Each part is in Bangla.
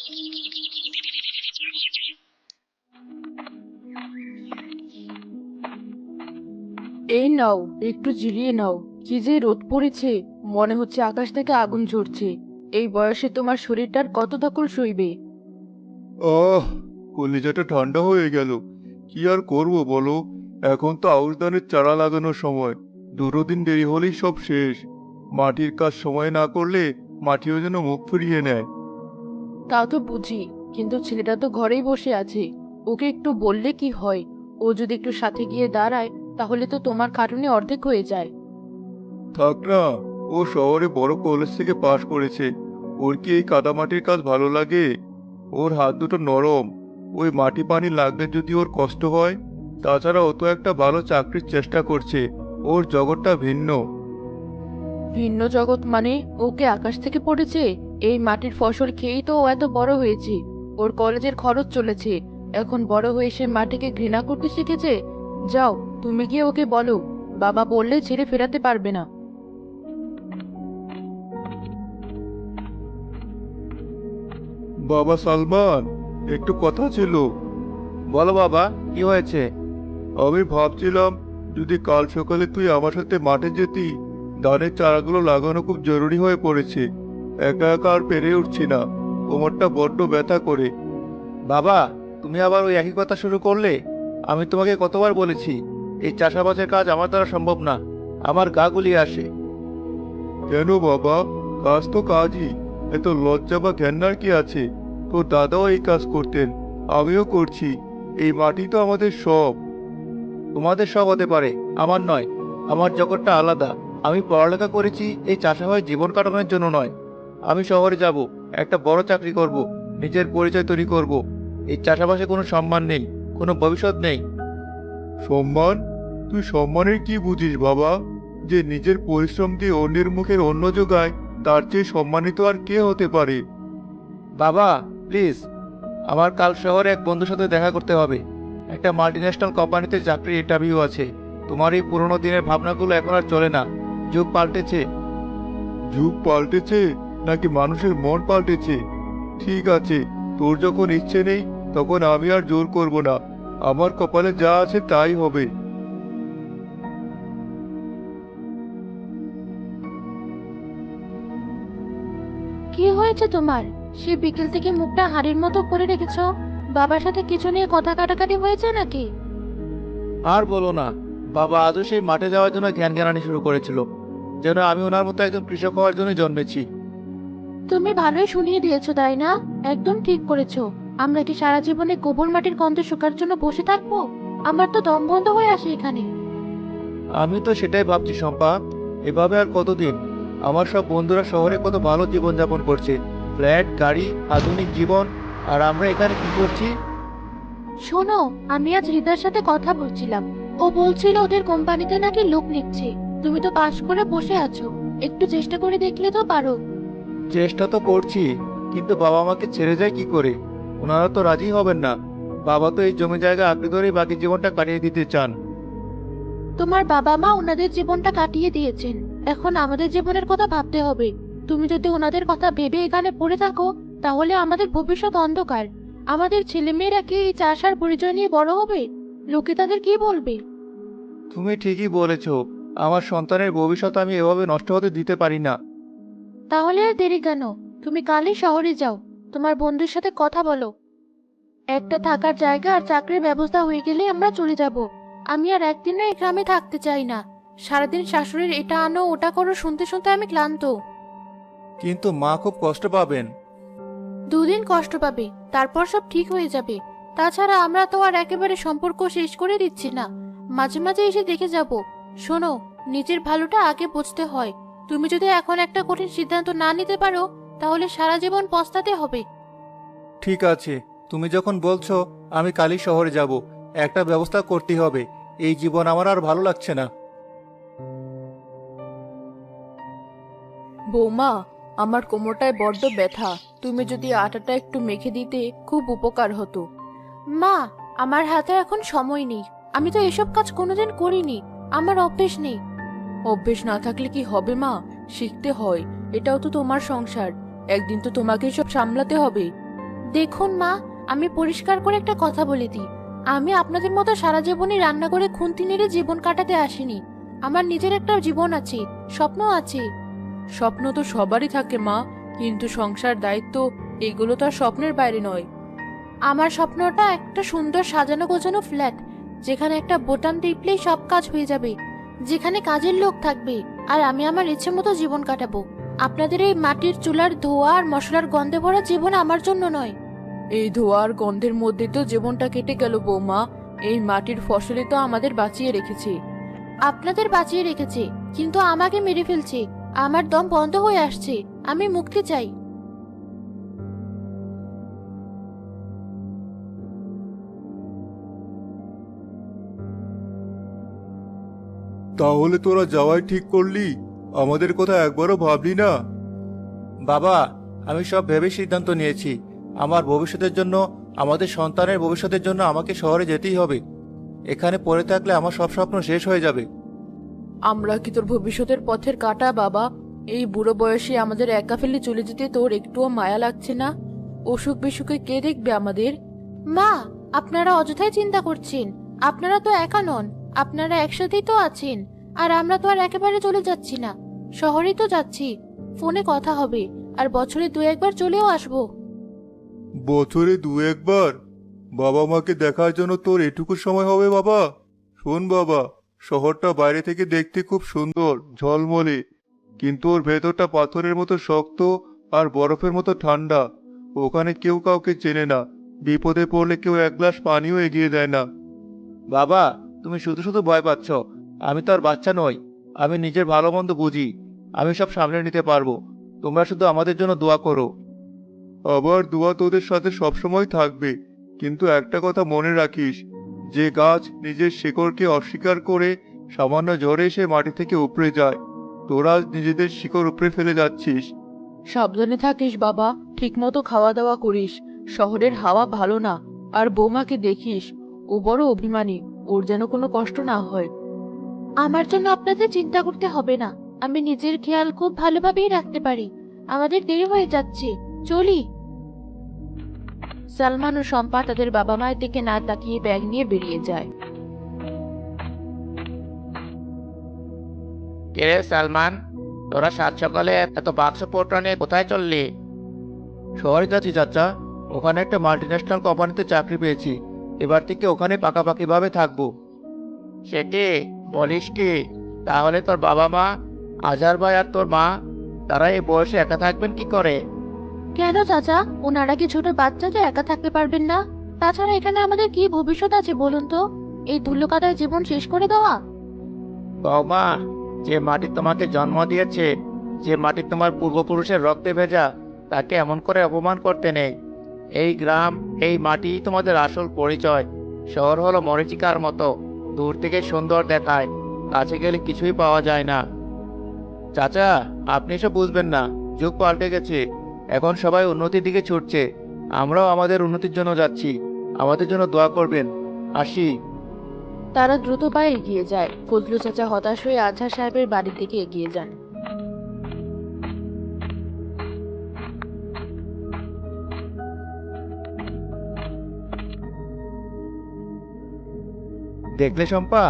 এই নাও, একটু জিরিয়ে নাও। কি যে রোদ পড়েছে, মনে হচ্ছে আকাশ থেকে আগুন ঝরছে। এই বয়সে তোমার শরীরটার কত ধকল সইবে? আহ, কলিজাটা ঠান্ডা হয়ে গেল। কি আর করব বলো। এখন তো আউশ ধানের চারা লাগানোর সময়। দুটো দিন দেরি হলেই সব শেষ। মাটির কাজ সময় না করলে মাটিও যেন মুখ ফিরিয়ে নেয়। তা তো বুঝি, কিন্তু ছেলেটা তো ঘরেই বসে আছে। ওকে একটু বললে কি হয়? ও যদি একটু সাথে গিয়ে দাঁড়ায়, তাহলে তো তোমার খাটুনি অর্ধেক হয়ে যায়। থাক না, ও শহরে বড় কলেজ থেকে পাশ করেছে। ওর কি এই কাদামাটির কাজ ভালো লাগে? ওর হাত দুটো নরম। ওই মাটি পানি লাগলে যদি ওর কষ্ট হয়। তাছাড়া ও তো একটা ভালো চাকরির চেষ্টা করছে। ওর জগৎটা ভিন্ন। ভিন্ন জগৎ মানে? ওকে আকাশ থেকে পড়েছে? এই মাটির ফসল খেয়েই তো ও এত বড় হয়েছে। ওর কলেজের খরচ চলেছে। এখন বড় হয়ে সে মাটিকে ঘৃণা করতে শিখেছে। যাও, তুমি গিয়ে ওকে বলো, বাবা বললে ছেড়ে ফেরাতে পারবে না। বাবা সালমান, একটু কথা ছিল। বলো বাবা, কি হয়েছে? আমি ভাবছিলাম, যদি কাল সকালে তুই আমার সাথে মাঠে যেতি। ধানের চারাগুলো লাগানো খুব জরুরি হয়ে পড়েছে। একা একা আর পেরে উঠছি না। কোমরটা বড্ড ব্যথা করে। বাবা, তুমি আবার ওই একই কথা শুরু করলে। আমি তোমাকে কতবার বলেছি, এই চাষাবাসের কাজ আমার দ্বারা সম্ভব না। আমার গা গুলিয়ে আসে। কেন বাবা? কাজ তো কাজই। এত লজ্জা বা ঘেন্নার কি আছে? তোর দাদাও এই কাজ করতেন, আমিও করছি। এই মাটি তো আমাদের সব। তোমাদের সব হতে পারে, আমার নয়। আমার জগৎটা আলাদা। আমি পড়ালেখা করেছি এই চাষাবাস জীবন কাটানোর জন্য নয়। আমি শহরে যাব, একটা বড় চাকরি করব, নিজের পরিচয় তৈরি করব। এই চাষাবাসে কোনো সম্মান নেই, কোনো ভবিষ্যৎ নেই। সম্মান? তুই সম্মানের কি বুঝিস বাবা? যে নিজের পরিশ্রম দিয়ে অন্যের মুখের অন্ন জোগায়, তার চেয়ে সম্মানিত আর কে হতে পারে? বাবা, প্লিজ, আমার কাল শহরে এক বন্ধুর সাথে দেখা করতে হবে। একটা মাল্টিন্যাশনাল কোম্পানিতে চাকরির ইন্টারভিউ আছে। তোমার এই পুরোনো দিনের ভাবনাগুলো এখন আর চলে না। যুগ পাল্টেছে। যুগ পাল্টেছে নাকি মানুষের মন পাল্টেছে? ঠিক আছে, তোর যখন ইচ্ছে নেই, তখন আমি আর জোর করব না। আমার কপালে যা আছে তাই হবে। কি হয়েছে তোমার? সে বিকেল থেকে মুখটা হাড়ির মতো করে রেখেছো। বাবার সাথে কিছু নিয়ে কথা কাটাকাটি হয়েছে নাকি? আর বলো না, বাবা আজও সেই মাঠে যাওয়ার জন্য জ্ঞান জ্ঞানানি শুরু করেছিল, যেন আমি ওনার মতো একজন কৃষক হওয়ার জন্য জন্মেছি। তুমি ভালোই শুনিয়ে দিয়েছো, তাই না? একদম ঠিক করেছো। আমরা কি সারা জীবনে গোবর মাটির গন্ধে শুকার জন্য বসে থাকবো? আমার তো দম বন্ধ হয়ে আসে এখানে। আমি তো সেটাই ভাবছি শম্পা। এভাবে আর কতদিন? আমার সব বন্ধুরা শহরে কত ভালো জীবন যাপন করছে, ফ্ল্যাট, গাড়ি, আধুনিক জীবন। আর আমরা এখানে কি করছি? শোনো, আমি আজ হৃদার সাথে কথা বলছিলাম। ও বলছিল ওদের কোম্পানিতে নাকি লোক নিচ্ছে। তুমি তো পাশ করে বসে আছো, একটু চেষ্টা করে দেখলে তো পারো। চেষ্টা তো করছি, কিন্তু বাবা আমাকে ছেড়ে যায় কি করে? ওনারা তো রাজি হবেন না। বাবা তো এই জমি জায়গা আঁকড়ে ধরেই বাকি জীবনটা কাটিয়ে দিতে চান। তোমার বাবা মা ওনাদের জীবনটা কাটিয়ে দিয়েছেন, এখন আমাদের জীবনের কথা ভাবতে হবে। তুমি যদি ওনাদের কথা ভেবে এখানে পড়ে থাকো, তাহলে আমাদের ভবিষ্যৎ অন্ধকার। আমাদের ছেলেমেয়েরা কি এই চাষার পরিচয় নিয়ে বড় হবে? লোকে তাদের কি বলবে? তুমি ঠিকই বলেছো। আমার সন্তানের ভবিষ্যৎ আমি এভাবে নষ্ট হতে দিতে পারি না। তাহলে আর দেরি কেন? তুমি কালই শহরে যাও, তোমার বন্ধুর সাথে কথা বলো। একটা থাকার জায়গা আর চাকরির ব্যবস্থা হয়ে গেলে আমরা চলে যাব। আমি আর একদিনও এই গ্রামে থাকতে চাই না। সারাদিন শাশুড়ির এটা আনো ওটা করো শুনতে শুনতে আমি ক্লান্ত। কিন্তু মা খুব কষ্ট পাবেন। দুদিন কষ্ট পাবে, তারপর সব ঠিক হয়ে যাবে। তাছাড়া আমরা তো আর একেবারে সম্পর্ক শেষ করে দিচ্ছি না। মাঝে মাঝে এসে দেখে যাব। শোনো, নিজের ভালোটা আগে বুঝতে হয়। তুমি যদি এখন একটা কঠিন সিদ্ধান্ত না নিতে পারো, তাহলে সারা জীবন পস্তাতে হবে। ঠিক আছে, তুমি যখন বলছো, আমি কালই শহরে যাব। একটা ব্যবস্থা করতেই হবে। এই জীবন আমার আর ভালো লাগছে না। বৌমা, আমার কোমরটায় বড্ড ব্যথা। তুমি যদি আটাটা একটু মেখে দিতে খুব উপকার হতো। মা, আমার হাতে এখন সময় নেই। আমি তো এসব কাজ কোনোদিন করিনি, আমার অভ্যেস নেই। অভ্যেস না থাকলে কি হবে মা? শিখতে হয়। এটাও তো তোমার সংসার, একদিন তো তোমাকে সব সামলাতে হবে। দেখুন মা, আমি পরিষ্কার করে একটা কথা বলে দিই, আমি আপনাদের মতো সারা জীবনই রান্না করে খুন্তি নেড়ে জীবন কাটাতে আসিনি। আমার নিজের একটা জীবন আছে, স্বপ্ন আছে। স্বপ্ন তো সবারই থাকে মা, কিন্তু সংসার, দায়িত্ব, এগুলো তো আর স্বপ্নের বাইরে নয়। আমার স্বপ্নটা একটা সুন্দর সাজানো গোছানো ফ্ল্যাট, যেখানে একটা বোতাম টিপলেই সব কাজ হয়ে যাবে, যেখানে কাজের লোক থাকবে, আর আমি আমার ইচ্ছে মতো জীবন কাটাবো। আপনাদের এই মাটির চুলার ধোঁয়া আর মশলার গন্ধে ভরা জীবন আমার জন্য নয়। এই ধোঁয়া আর গন্ধের মধ্যে তো জীবনটা কেটে গেল বৌমা। এই মাটির ফসলই তো আমাদের বাঁচিয়ে রেখেছে। আপনাদের বাঁচিয়ে রেখেছে, কিন্তু আমাকে মেরে ফেলছে। আমার দম বন্ধ হয়ে আসছে, আমি মুক্তি চাই। তাহলে তোরা যাওয়াই ঠিক করলি? আমাদের কথা একবারও ভাবলি না? বাবা, আমি সব ভেবে সিদ্ধান্ত নিয়েছি। আমার ভবিষ্যতের জন্য, আমাদের সন্তানের ভবিষ্যতের জন্য আমাকে শহরে যেতেই হবে। এখানে পড়ে থাকলে আমার সব স্বপ্ন শেষ হয়ে যাবে। আমরা কি তোর ভবিষ্যতের পথের কাঁটা বাবা? এই বুড়ো বয়সে আমাদের একা ফেলে চলে যেতে তোর একটুও মায়া লাগছে না? অসুখ বিসুখে কে দেখবে আমাদের? মা, আপনারা অযথাই চিন্তা করছেন। আপনারা তো একা নন, আপনারা একসাথেই তো আছেন। আর আমরা তো আর একেবারে চলে যাচ্ছি না, শহরেই তো যাচ্ছি। ফোনে কথা হবে, আর বছরে 2-1 বার চলেও আসবো। বছরে 2-1 বার? বাবা মাকে দেখার জন্য তোর এটুকু সময় হবে বাবা? শোন বাবা, শহরটা বাইরে থেকে দেখতে খুব সুন্দর, ঝলমলে, কিন্তু ওর ভেতরটা পাথরের মতো শক্ত আর বরফের মতো ঠান্ডা। ওখানে কেউ কাউকে চেনে না, বিপদে পড়লে কেউ এক গ্লাস পানিও এগিয়ে দেয় না। বাবা, তুমি শুধু শুধু ভয় পাচ্ছ। আমি তো আর বাচ্চা নই, আমি নিজের ভালো মন্দ বুঝি। আমি সব সামলে নিতে পারবো। তোমরা শুধু আমাদের জন্য দোয়া করো। আবার দোয়া তোদের সাথে সবসময় থাকবে, কিন্তু একটা কথা মনে রাখিস, যে গাছ নিজের শিকড়কে অস্বীকার করে সামান্য ঝড়ে এসে মাটি থেকে উপড়ে যায়, তোরা আজ নিজেদের শিকড় উপড়ে ফেলে যাচ্ছিস। সাবধানে থাকিস বাবা, ঠিকমতো খাওয়া দাওয়া করিস। শহরের হাওয়া ভালো না। আর বৌমাকে দেখিস, ও বড় অভিমানী, ওর যেন কোনো কষ্ট না হয়। আমার জন্য আপনাদের চিন্তা করতে হবে না, আমি নিজের খেয়াল খুব ভালোভাবেই রাখতে পারি। আমাদের দেরি হয়ে যাচ্ছে, চলি। সালমান ও শম্পা তাদের বাবা মায়ের দিকে না তাকিয়ে ব্যাগ নিয়ে বেরিয়ে যায়। কে সালমান, তোরা সাত সকালে এত বাক্সপত্র নিয়ে কোথায় চললি? শহরে যাচ্ছি চাচা, ওখানে একটা মাল্টিন্যাশনাল কোম্পানিতে চাকরি পেয়েছি। এবার থেকে ওখানে পাকাপাকি ভাবে থাকবো। সে কি বলিস কি? তাহলে তোর বাবা মা, আজার ভাই আর তোর মা, তারা এই বয়সে একা থাকবেন কি করে? কেন চাচা, ওনারা কি ছোট বাচ্চা যে একা থাকতে পারবেন না? তাছাড়া এখানে আমাদের কি ভবিষ্যৎ আছে বলুন তো? এই ধুলোকাদায় জীবন শেষ করে দেওয়া? বৌমা, যে মাটি তোমাকে জন্ম দিয়েছে, যে মাটি তোমার পূর্বপুরুষের রক্তে ভেজা, তাকে এমন করে অপমান করতে নেই। এই গ্রাম, এই মাটি তোমাদের আসল পরিচয়। শহর হলো মরীচিকার মতো, দূর থেকে সুন্দর দেখায়, কাছে গেলে কিছুই পাওয়া যায় না। চাচা, আপনি এসব বুঝবেন না। যুগ পাল্টে গেছে, এখন সবাই উন্নতির দিকে ছুটছে। আমরাও আমাদের উন্নতির জন্য যাচ্ছি। আমাদের জন্য দোয়া করবেন। আসি। তারা দ্রুত পায়ে এগিয়ে যায়। ফজলু চাচা হতাশ হয়ে আজহার সাহেবের বাড়ির দিকে এগিয়ে যান। দেখলে শম্পা,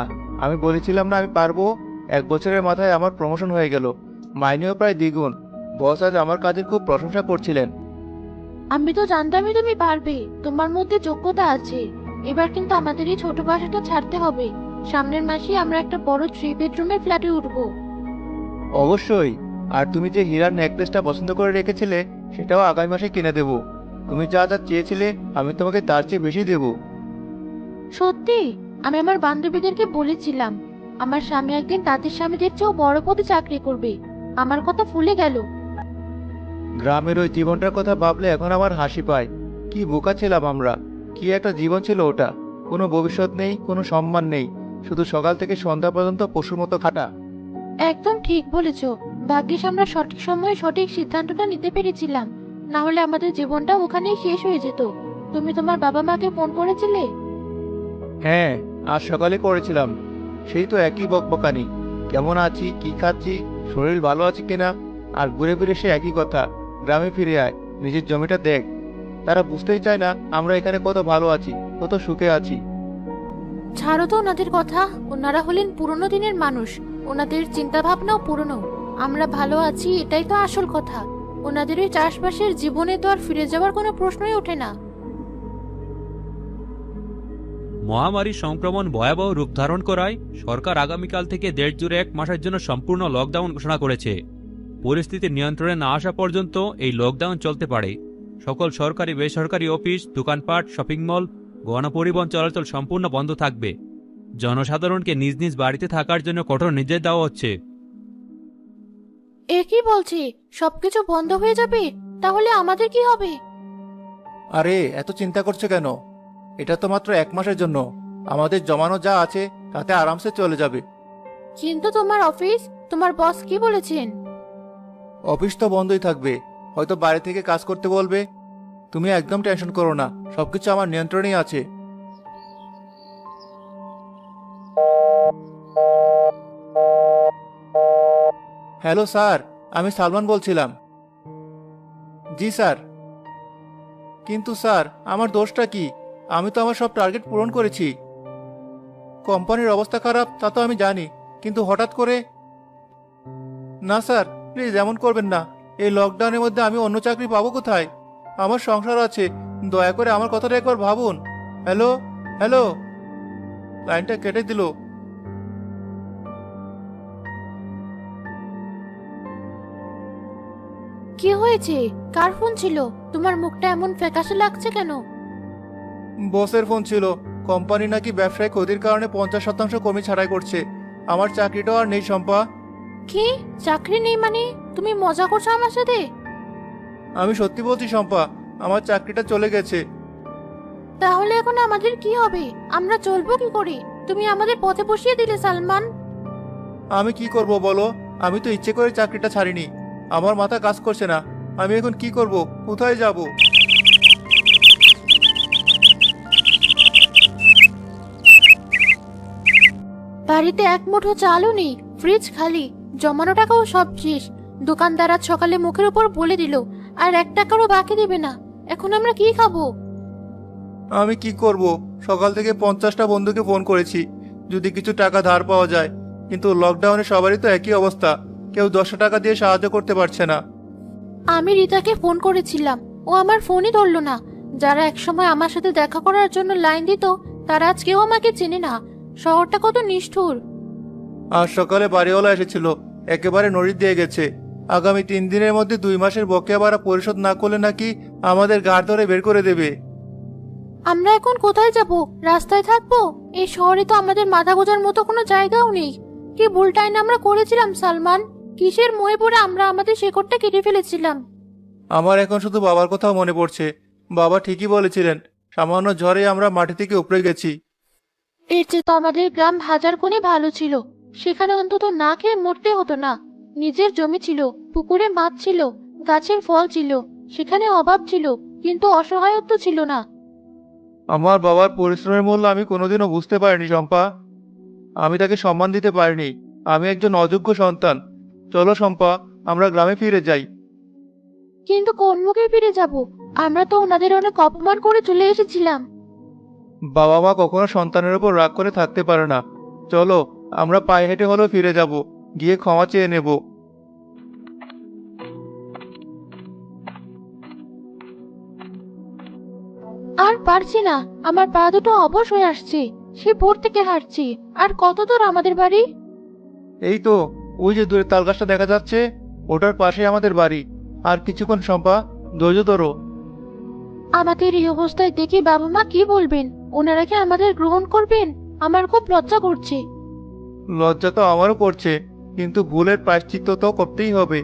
আমি বলেছিলাম না আমি পারবো। 1 বছরের মাথায় আমার প্রমোশন হয়ে গেল, মাইনেও প্রায় দ্বিগুণ। বস আজ আমার কাজের খুব প্রশংসা করছিলেন। আমি তো জানতামই তুমি পারবে, তোমার মধ্যে যোগ্যতা আছে। এবার কিন্তু আমাদের এই ছোট বাসাটা ছাড়তে হবে। সামনের মাসে আমরা একটা বড় 3 বেডরুমের ফ্ল্যাটে উঠবো। অবশ্যই। আর তুমি যে হীরার নেকলেসটা পছন্দ করে রেখেছিলে, সেটাও আগামী মাসে কিনে দেবো। তুমি যা যা চেয়েছিলে, আমি তোমাকে তার চেয়ে বেশি দেবো। সত্যি? আমি আমার বান্ধবীদেরকে বলেছিলাম আমার স্বামী একদিন তাদের স্বামীদের চেয়েও বড় পদে চাকরি করবে। আমার কথা ফুলে গেল। গ্রামের ওই জীবনটার কথা ভাবলে এখন আমার হাসি পায়। কি বোকা ছিলাম আমরা! কি একটা জীবন ছিল ওটা! কোনো ভবিষ্যৎ নেই, কোনো সম্মান নেই, শুধু সকাল থেকে সন্ধ্যা পর্যন্ত পশুর মতো খাটা। একদম ঠিক বলেছো। ভাগ্যিস আমরা সঠিক সময়ে সঠিক সিদ্ধান্তটা নিতে পেরেছিলাম, না হলে আমাদের জীবনটা ওখানেই শেষ হয়ে যেত। তুমি তোমার বাবা মাকে ফোন করেছিলে? হ্যাঁ, আজ সকালে করেছিলাম। সেই তো একই বকবকানি। কেমন আছি, কি খাচ্ছি, শরীর ভালো আছে কিনা, আর ঘুরে ফিরে সে একই কথা। গ্রামে ফিরে আয়, নিজের জমিটা দেখ। তারা বুঝতেই চায় না আমরা এখানে কত ভালো আছি, কত সুখে আছি। ছাড়ো তো ওনাদের কথা। ওনারা হলেন পুরনো দিনের মানুষ, ওনাদের চিন্তা ভাবনাও পুরনো। আমরা ভালো আছি এটাই তো আসল কথা। ওনাদের ওই চাষবাসের জীবনে তো আর ফিরে যাওয়ার কোনো প্রশ্নই ওঠে না। মহামারী সংক্রমণ ভয়াবহ রূপ ধারণ করায় সরকার আগামীকাল থেকে দেশ জুড়ে 1 মাসের জন্য সম্পূর্ণ লকডাউন ঘোষণা করেছে। পরিস্থিতি নিয়ন্ত্রণে না আসা পর্যন্ত এই লকডাউন চলতে পারে। সকল সরকারি বেসরকারি অফিস, দোকানপাট, শপিং মল, গণপরিবহন চলাচল সম্পূর্ণ বন্ধ থাকবে। জনসাধারণকে নিজ নিজ বাড়িতে থাকার জন্য কঠোর নির্দেশ দেওয়া হচ্ছে। এ কি বলছে? সবকিছু বন্ধ হয়ে যাবে? তাহলে আমাদের কি হবে? আরে এত চিন্তা করছো কেন? এটা তো মাত্র 1 মাসের জন্য। আমাদের জমানো যা আছে তাতে আরামসে চলে যাবে। কিন্তু তোমার অফিস, তোমার বস কি বলেছেন? অফিস তো বন্ধই থাকবে, হয়তো বাইরে থেকে কাজ করতে বলবে। তুমি একদম টেনশন করো না, সবকিছু আমার নিয়ন্ত্রণেই আছে। হ্যালো স্যার, আমি সালমান বলছিলাম। জি স্যার। কিন্তু স্যার, আমার দোষটা কি? আমি তো আমার সব টার্গেট পূরণ করেছি। কোম্পানির অবস্থা খারাপ তা তো আমি জানি, কিন্তু হঠাৎ করে। না স্যার, প্লিজ এমন করবেন না। এই লকডাউনের মধ্যে আমি অন্য চাকরি পাবো কোথায়? আমার সংসার আছে, দয়া করে আমার কথাটা একবার ভাবুন। হ্যালো হ্যালো, লাইনটা কেটে দিল। কি হয়েছে? কার ফোন ছিল? তোমার মুখটা এমন ফ্যাকাশে লাগছে কেন? বসের ফোন ছিল। কোম্পানি নাকি ব্যবসায় ক্ষতির কারণে 50% কমি ছাড়াই করছে। আমার চাকরিটাও আর নেই শম্পা। কি? চাকরি নেই মানে? তুমি মজা করছো আমার সাথে? আমি সত্যি বলছি শম্পা, আমার চাকরিটা চলে গেছে। তাহলে এখন আমাদের কি হবে? আমরা চলবো কি করে? তুমি আমাদের পথে বসিয়ে দিলে সালমান। আমি কি করব বলো? আমি তো ইচ্ছে করে চাকরিটা ছাড়িনি। আমার মাথা কাজ করছে না। আমি এখন কি করব? কোথায় যাব? বাড়িতে এক মুঠো চালও নেই, ফ্রিজ খালি, জমানো টাকাও সব শেষ। দোকানদার আজ সকালে মুখের উপর বলে দিল আর 1 টাকারও বাকি দেবে না। এখন আমরা কি খাবো? আমি কি করব? সকাল থেকে 50টা বন্ধুকে ফোন করেছি যদি কিছু টাকা ধার পাওয়া যায়, কিন্তু লকডাউনে সবারই তো একই অবস্থা। কেউ 10 টাকা দিয়ে সাহায্য করতে পারছে না। আমি রিতাকে ফোন করেছিলাম, ও আমার ফোনই ধরলো না। যারা একসময় আমার সাথে দেখা করার জন্য লাইন দিত তারা আজ কেউ আমাকে চেনে না। শহরটা কত নিষ্ঠুর। আজ সকালে বাড়িওয়ালা এসেছিল, একেবারে নড়ি দিয়ে গেছে। আগামী 3 দিনের মধ্যে 2 মাসের বকেয়া ভাড়া পরিশোধ না করলে নাকি আমাদের ঘাড় ধরে বের করে দেবে। আমরা এখন কোথায় যাব? রাস্তায় থাকবো? এই শহরে তো আমাদের মাথা গোজার মতো কোনো জায়গাও নেই। কি ভুলটাই না আমরা করেছিলাম সালমান? কিসের মোহে পড়ে আমরা আমাদের শেকড়টা কেটে ফেলেছিলাম? আমার এখন শুধু বাবার কথাও মনে পড়ছে। বাবা ঠিকই বলেছিলেন, সামান্য ঝড়ে আমরা মাটি থেকে উপড়ে গেছি। এর চেয়ে তো আমাদের গ্রাম হাজার গুণে ভালো ছিল। সেখানে অন্তত না খেয়ে মরতে হতো না। নিজের জমি ছিল, পুকুরে মাছ ছিল, গাছের ফল ছিল। সেখানে অভাব ছিল, কিন্তু অসহায়ত্ব ছিল না। আমার বাবার পরিশ্রমের মূল্য আমি কোনোদিনও বুঝতে পারিনি শম্পা। আমি তাকে সম্মান দিতে পারিনি। আমি একজন অযোগ্য সন্তান। চলো শম্পা, আমরা গ্রামে ফিরে যাই। কিন্তু কোন মুখে ফিরে যাব? আমরা তো ওনাদের অনেক অপমান করে চলে এসেছিলাম। বাবা মা কখনো সন্তানের উপর রাগ করে থাকতে পারে না। চলো, আমরা পায়ে হেঁটে হলেও ফিরে যাব, গিয়ে ক্ষমা চেয়ে নেব। আর পারছি না, আমার পা দুটো অবশ হয়ে আসছে। সে ভোর থেকে হাঁটছি। আর কত দূর আমাদের বাড়ি? এই তো, ওই যে দূরে তাল গাছটা দেখা যাচ্ছে, ওটার পাশে আমাদের বাড়ি। আর কিছুক্ষণ শম্পা, ধৈর্য ধরো। আমাদের এই অবস্থায় দেখে বাবা মা কি বলবেন? ওনারা কি আমাদের গ্রহণ করবেন? আমার খুব লজ্জা করছে। লজ্জা তো আমারও করছে, কিন্তু ভুলের প্রায়শ্চিত্ত তো করতেই হবে।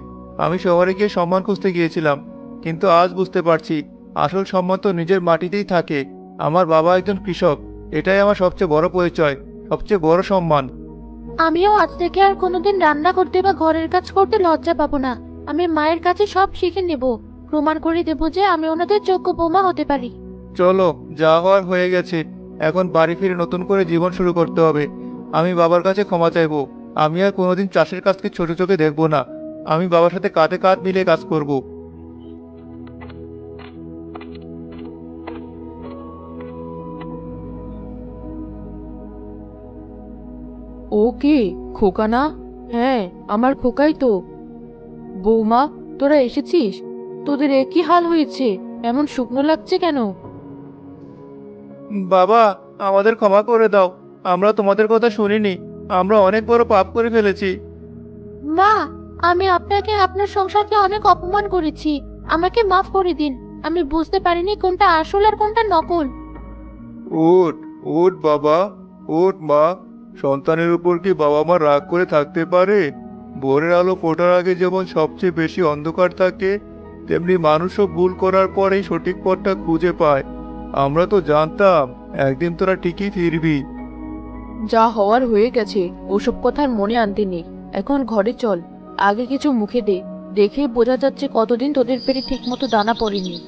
আমি শহরে গিয়ে সম্মান খুঁজতে গিয়েছিলাম, কিন্তু আজ বুঝতে পারছি আসল সম্মান তো নিজের মাটিতেই থাকে। আমার বাবা একজন কৃষক, এটাই আমার সবচেয়ে বড় পরিচয়, সবচেয়ে বড় সম্মান। আমিও আজ থেকে আর কোনোদিন রান্না করতে বা ঘরের কাজ করতে লজ্জা পাবো না। আমি মায়ের কাছে সব শিখে নেব, প্রমাণ করে দেব যে আমি ওনাদের যোগ্য বৌমা হতে পারি। চলো, যা হওয়ার হয়ে গেছে। এখন বাড়ি ফিরে নতুন করে জীবন শুরু করতে হবে। আমি বাবার কাছে ক্ষমা চাইবো। আমি আর কোনোদিন চাষের কাজকে ছোট চোখে দেখবো না। আমি বাবার সাথে কাঁধে কাঁধ মিলিয়ে কাজ করব। ও কে? খোকা না? হ্যাঁ, আমার খোকাই তো। বৌমা, তোরা এসেছিস? তোদের এ কি হাল হয়েছে? এমন শুকনো লাগছে কেন? বাবা, আমাদের ক্ষমা করে দাও। আমরা তোমাদের কথা শুনিনি। আমরা অনেক বড় পাপ করে ফেলেছি। মা, আমি আপনাকে আপনার সংসারকে অনেক অপমান করেছি। আমাকে মাফ করে দিন। আমি বুঝতে পারিনি কোনটা আসল আর কোনটা নকল। ওঠ, ওঠ বাবা, ওঠ মা। সন্তানের উপর কি বাবা মা রাগ করে থাকতে পারে? ভোরের আলো ফোটার আগে যেমন সবচেয়ে বেশি অন্ধকার থাকে, তেমনি মানুষও ভুল করার পরেই সঠিক পথটা খুঁজে পায়। আমরা তো জানতাম একদিন তোরা ঠিকই ফিরবি। যা হওয়ার হয়ে গেছে, ওসব কথা আর মনে আনতে নেই। এখন ঘরে চল, আগে কিছু মুখে দে। দেখেই বোঝা যাচ্ছে কতদিন তোদের পেটে ঠিকমতো দানা পড়েনি।